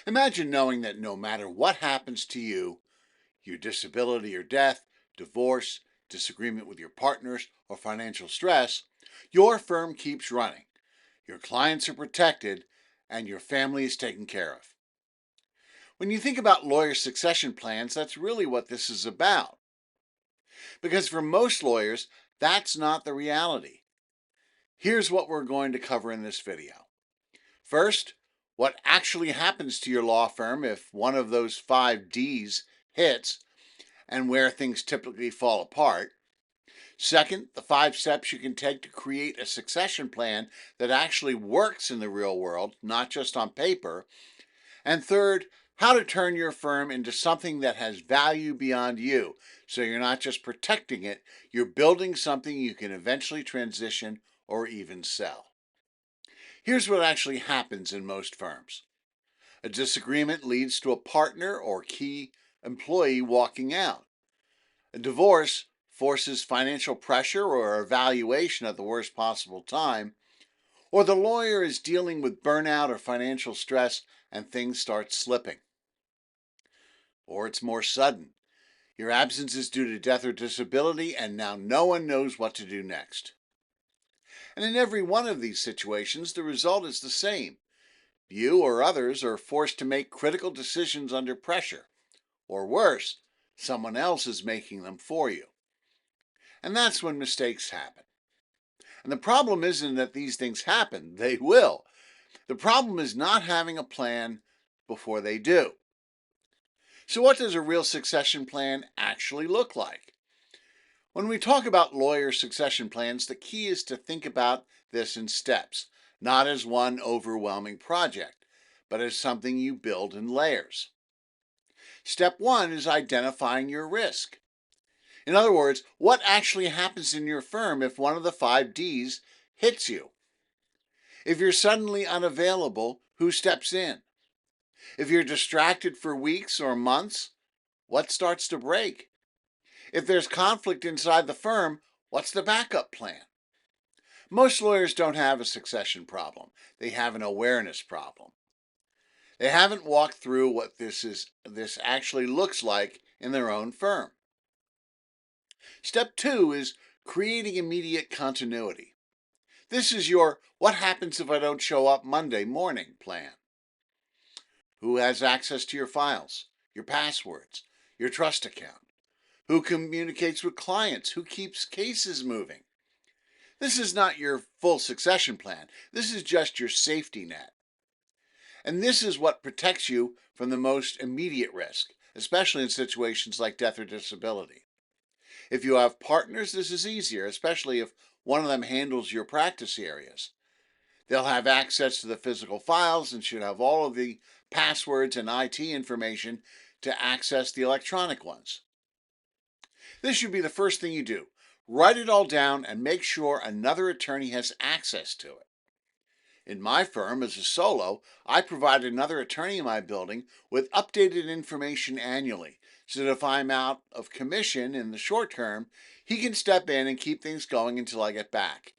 Imagine knowing that no matter what happens to you, your disability or death, divorce, disagreement with your partners, or financial stress, your firm keeps running, your clients are protected, and your family is taken care of. When you think about lawyer succession plans, that's really what this is about. Because for most lawyers, that's not the reality. Here's what we're going to cover in this video. First, what actually happens to your law firm if one of those 5 Ds hits and where things typically fall apart. Second, the 5 steps you can take to create a succession plan that actually works in the real world, not just on paper. And third, how to turn your firm into something that has value beyond you. So you're not just protecting it, you're building something you can eventually transition or even sell. Here's what actually happens in most firms. A disagreement leads to a partner or key employee walking out. A divorce forces financial pressure or evaluation at the worst possible time, or the lawyer is dealing with burnout or financial stress and things start slipping. Or it's more sudden. Your absence is due to death or disability, and now no one knows what to do next. And in every one of these situations, the result is the same. You or others are forced to make critical decisions under pressure, or worse, someone else is making them for you. And that's when mistakes happen. And the problem isn't that these things happen, they will. The problem is not having a plan before they do. So, what does a real succession plan actually look like? When we talk about lawyer succession plans, the key is to think about this in steps, not as one overwhelming project, but as something you build in layers. Step one is identifying your risk. In other words, what actually happens in your firm if one of the 5 Ds hits you? If you're suddenly unavailable, who steps in? If you're distracted for weeks or months, what starts to break? If there's conflict inside the firm, what's the backup plan? Most lawyers don't have a succession problem. They have an awareness problem. They haven't walked through what this actually looks like in their own firm. Step two is creating immediate continuity. This is your what happens if I don't show up Monday morning plan. Who has access to your files, your passwords, your trust account? Who communicates with clients? Who keeps cases moving? This is not your full succession plan. This is just your safety net. And this is what protects you from the most immediate risk, especially in situations like death or disability. If you have partners, this is easier, especially if one of them handles your practice areas. They'll have access to the physical files and should have all of the passwords and IT information to access the electronic ones. This should be the first thing you do. Write it all down and make sure another attorney has access to it. In my firm, as a solo, I provide another attorney in my building with updated information annually, so that if I'm out of commission in the short term, he can step in and keep things going until I get back.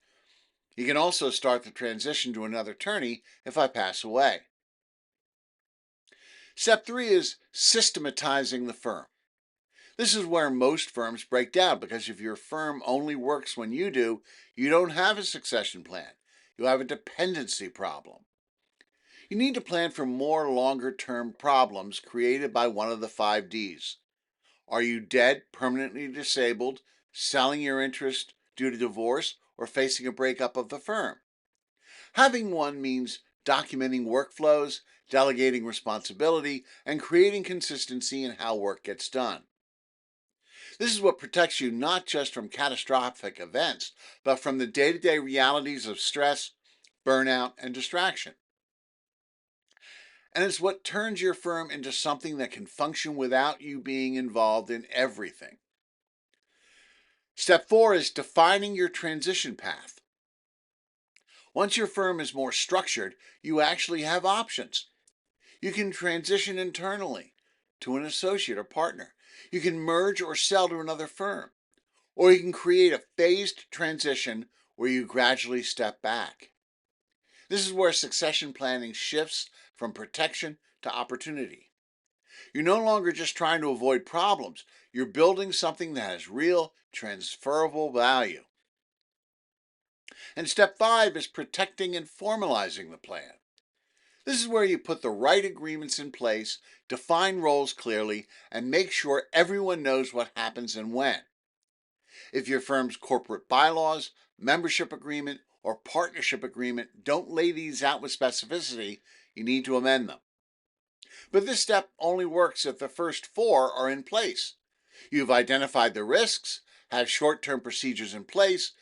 He can also start the transition to another attorney if I pass away. Step three is systematizing the firm. This is where most firms break down because if your firm only works when you do, you don't have a succession plan. You have a dependency problem. You need to plan for more longer term problems created by one of the 5 Ds. Are you dead, permanently disabled, selling your interest due to divorce, or facing a breakup of the firm? Having one means documenting workflows, delegating responsibility, and creating consistency in how work gets done. This is what protects you not just from catastrophic events, but from the day to day realities of stress, burnout, and distraction. And it's what turns your firm into something that can function without you being involved in everything. Step four is defining your transition path. Once your firm is more structured, you actually have options. You can transition internally to an associate or partner. You can merge or sell to another firm. Or you can create a phased transition where you gradually step back. This is where succession planning shifts from protection to opportunity. You're no longer just trying to avoid problems. You're building something that has real, transferable value. And step 5 is protecting and formalizing the plan. This is where you put the right agreements in place, define roles clearly, and make sure everyone knows what happens and when. If your firm's corporate bylaws, membership agreement, or partnership agreement don't lay these out with specificity, you need to amend them. But this step only works if the first 4 are in place. You've identified the risks, have short-term procedures in place,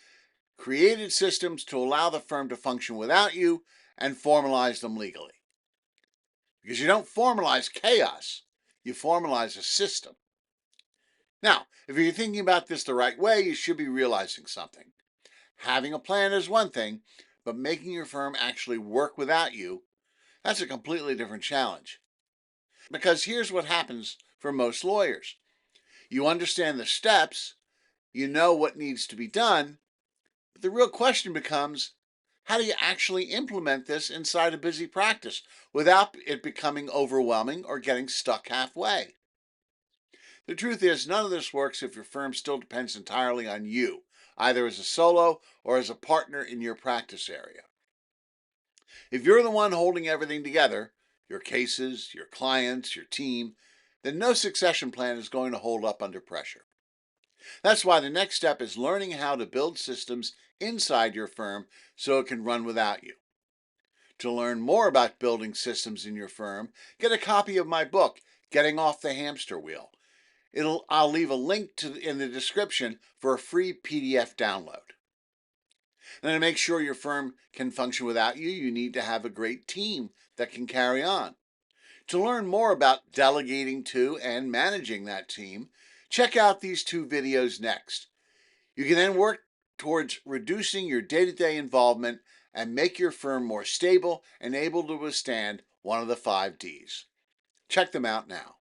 created systems to allow the firm to function without you, and formalize them legally. Because you don't formalize chaos, you formalize a system. Now, if you're thinking about this the right way, you should be realizing something. Having a plan is one thing, but making your firm actually work without you, that's a completely different challenge. Because here's what happens for most lawyers. You understand the steps, you know what needs to be done, but the real question becomes, how do you actually implement this inside a busy practice without it becoming overwhelming or getting stuck halfway? The truth is, none of this works if your firm still depends entirely on you, either as a solo or as a partner in your practice area. If you're the one holding everything together, your cases, your clients, your team, then no succession plan is going to hold up under pressure. That's why the next step is learning how to build systems inside your firm so it can run without you. To learn more about building systems in your firm, get a copy of my book, Getting Off the Hamster Wheel. I'll leave a link in the description for a free PDF download. And to make sure your firm can function without you, you need to have a great team that can carry on. To learn more about delegating to and managing that team, check out these 2 videos next. You can then work towards reducing your day-to-day involvement and make your firm more stable and able to withstand one of the 5 Ds. Check them out now.